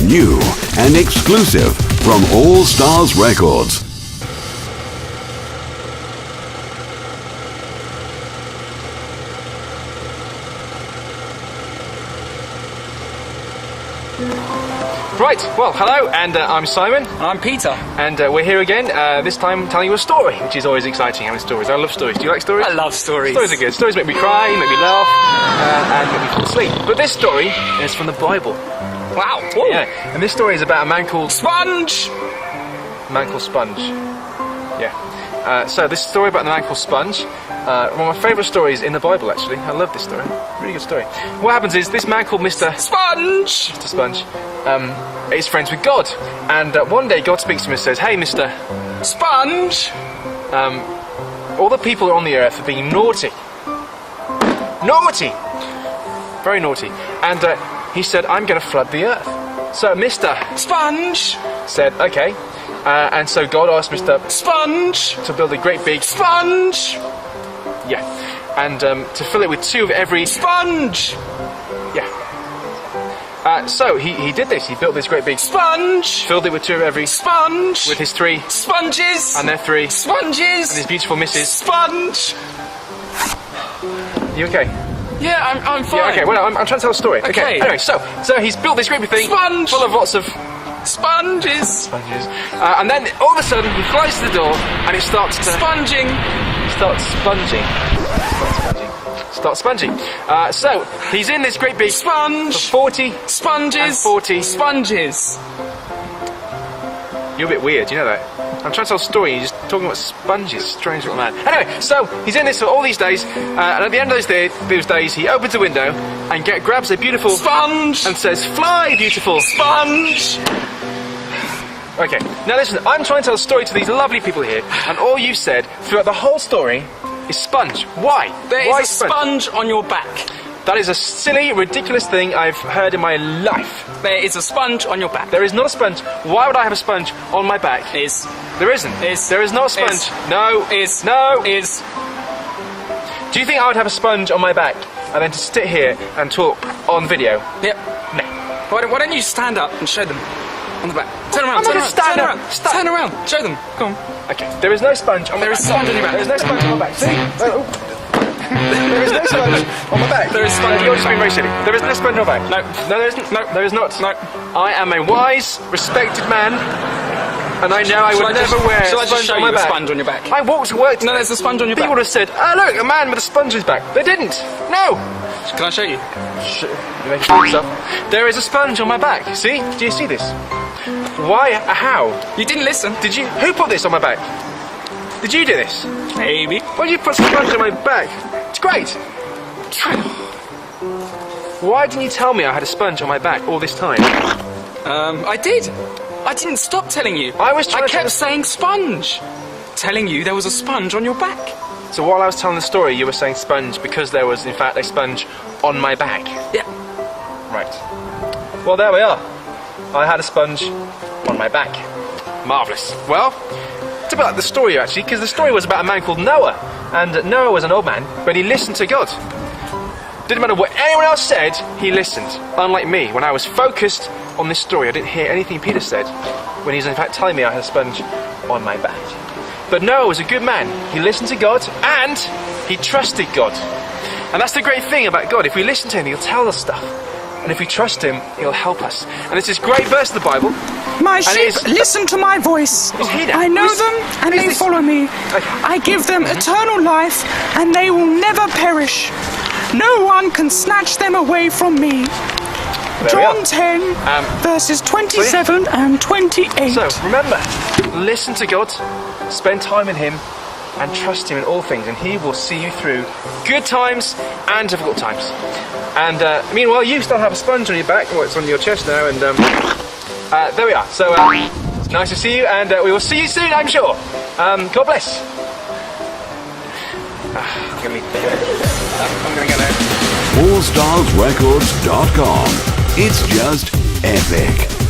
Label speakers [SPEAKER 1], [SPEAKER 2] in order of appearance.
[SPEAKER 1] new and exclusive from Allstars Records.
[SPEAKER 2] Right, well, hello, and I'm Simon.
[SPEAKER 3] And I'm Peter.
[SPEAKER 2] And we're here again, this time telling you a story, which is always exciting, having stories. I love stories. Do you like stories?
[SPEAKER 3] I love stories.
[SPEAKER 2] Stories are good. Stories make me cry, make me laugh, and make me fall asleep. But this story is from the Bible.
[SPEAKER 3] Wow. Ooh.
[SPEAKER 2] Yeah, and this story is about a man called
[SPEAKER 3] Sponge.
[SPEAKER 2] Sponge. Yeah. So this story about the man called Sponge, one of my favourite stories in the Bible, actually. I love this story. Really good story. What happens is this man called Mr.
[SPEAKER 3] Sponge
[SPEAKER 2] is friends with God, and one day God speaks to him and says, "Hey, Mr.
[SPEAKER 3] Sponge.
[SPEAKER 2] All the people on the earth are being naughty. Naughty! Very naughty. And he said, I'm going to flood the earth. So Mr.
[SPEAKER 3] Sponge
[SPEAKER 2] said, okay. And so God asked Mr.
[SPEAKER 3] Sponge
[SPEAKER 2] to build a great big
[SPEAKER 3] sponge.
[SPEAKER 2] Yeah. And to fill it with 2 of every
[SPEAKER 3] Sponge.
[SPEAKER 2] Yeah. So he did this. He built this great big
[SPEAKER 3] sponge.
[SPEAKER 2] Filled it with 2 of every
[SPEAKER 3] sponge.
[SPEAKER 2] With his 3
[SPEAKER 3] sponges.
[SPEAKER 2] And their 3
[SPEAKER 3] sponges.
[SPEAKER 2] And his beautiful missus.
[SPEAKER 3] Sponge.
[SPEAKER 2] You okay?
[SPEAKER 3] Yeah, I'm fine.
[SPEAKER 2] Yeah, okay. Well, I'm trying to tell a story.
[SPEAKER 3] Okay.
[SPEAKER 2] Anyway, so he's built this great big thing.
[SPEAKER 3] Sponge.
[SPEAKER 2] Full of lots of
[SPEAKER 3] sponges.
[SPEAKER 2] And then all of a sudden he flies to the door and it starts to
[SPEAKER 3] sponging.
[SPEAKER 2] Starts sponging. So he's in this great big
[SPEAKER 3] sponge.
[SPEAKER 2] 40
[SPEAKER 3] sponges.
[SPEAKER 2] And 40
[SPEAKER 3] sponges.
[SPEAKER 2] You're a bit weird, you know that? I'm trying to tell a story, you're just talking about sponges. Strange little man. Anyway, so he's in this for all these days, and at the end of those days, he opens a window and grabs a beautiful
[SPEAKER 3] sponge
[SPEAKER 2] and says, "Fly, beautiful
[SPEAKER 3] sponge."
[SPEAKER 2] Okay, now listen, I'm trying to tell a story to these lovely people here, and all you've said throughout the whole story is sponge. Why?
[SPEAKER 3] There
[SPEAKER 2] Why
[SPEAKER 3] is a sponge on your back.
[SPEAKER 2] That is a silly, ridiculous thing I've heard in my life.
[SPEAKER 3] There is a sponge on your back.
[SPEAKER 2] There is not a sponge. Why would I have a sponge on my back?
[SPEAKER 3] Is.
[SPEAKER 2] There isn't.
[SPEAKER 3] Is.
[SPEAKER 2] There is not a sponge.
[SPEAKER 3] Is.
[SPEAKER 2] No.
[SPEAKER 3] Is.
[SPEAKER 2] No.
[SPEAKER 3] Is.
[SPEAKER 2] Do you think I would have a sponge on my back and then to sit here and talk on video?
[SPEAKER 3] Yep.
[SPEAKER 2] No.
[SPEAKER 3] Why don't you stand up and show them on the back? Turn around.
[SPEAKER 2] I'm not going to stand up.
[SPEAKER 3] Turn around. Show them. Come on.
[SPEAKER 2] Okay. There is no sponge on my back.
[SPEAKER 3] There is sponge on your back.
[SPEAKER 2] There is no sponge on my back. See? There is no sponge on my back.
[SPEAKER 3] There is sponge.
[SPEAKER 2] You're just being very silly. There is no sponge on my back.
[SPEAKER 3] No.
[SPEAKER 2] No, there isn't. No, there is not.
[SPEAKER 3] No.
[SPEAKER 2] I am a wise, respected man, and I know I would never wear a sponge on my back.
[SPEAKER 3] Sponge on your back?
[SPEAKER 2] I walked to work.
[SPEAKER 3] No, there's a sponge on your back.
[SPEAKER 2] People would have said, "Oh look, a man with a sponge on his back." They didn't. No.
[SPEAKER 3] Can I show you?
[SPEAKER 2] You make it yourself. There is a sponge on my back. See? Do you see this? Why? How?
[SPEAKER 3] You didn't listen.
[SPEAKER 2] Did you? Who put this on my back? Did you do this?
[SPEAKER 3] Maybe.
[SPEAKER 2] Why did you put sponge on my back? It's great. Why didn't you tell me I had a sponge on my back all this time?
[SPEAKER 3] I did. I didn't stop telling you. I kept saying sponge. Telling you there was a sponge on your back.
[SPEAKER 2] So while I was telling the story, you were saying sponge because there was, in fact, a sponge on my back.
[SPEAKER 3] Yeah.
[SPEAKER 2] Right. Well, there we are. I had a sponge on my back. Marvellous. Well, it's a bit like the story, actually, because the story was about a man called Noah. And Noah was an old man, but he listened to God. Didn't matter what anyone else said, he listened. Unlike me, when I was focused on this story, I didn't hear anything Peter said, when he's in fact telling me I had a sponge on my back. But Noah was a good man. He listened to God, and he trusted God. And that's the great thing about God. If we listen to him, he'll tell us stuff. And if we trust him, he'll help us. And it's this great verse of the Bible.
[SPEAKER 4] My sheep listen to my voice. I know them and they follow me. I give them eternal life and they will never perish. No one can snatch them away from me. John 10, verses 27 and 28.
[SPEAKER 2] So remember, listen to God, spend time with him, and trust him in all things, and he will see you through good times and difficult times. And meanwhile, you still have a sponge on your back. Well, it's on your chest now, and there we are. So it's nice to see you, and we will see you soon, I'm sure. God bless. I'm going to go now.
[SPEAKER 1] AllstarsRecords.com. It's just epic.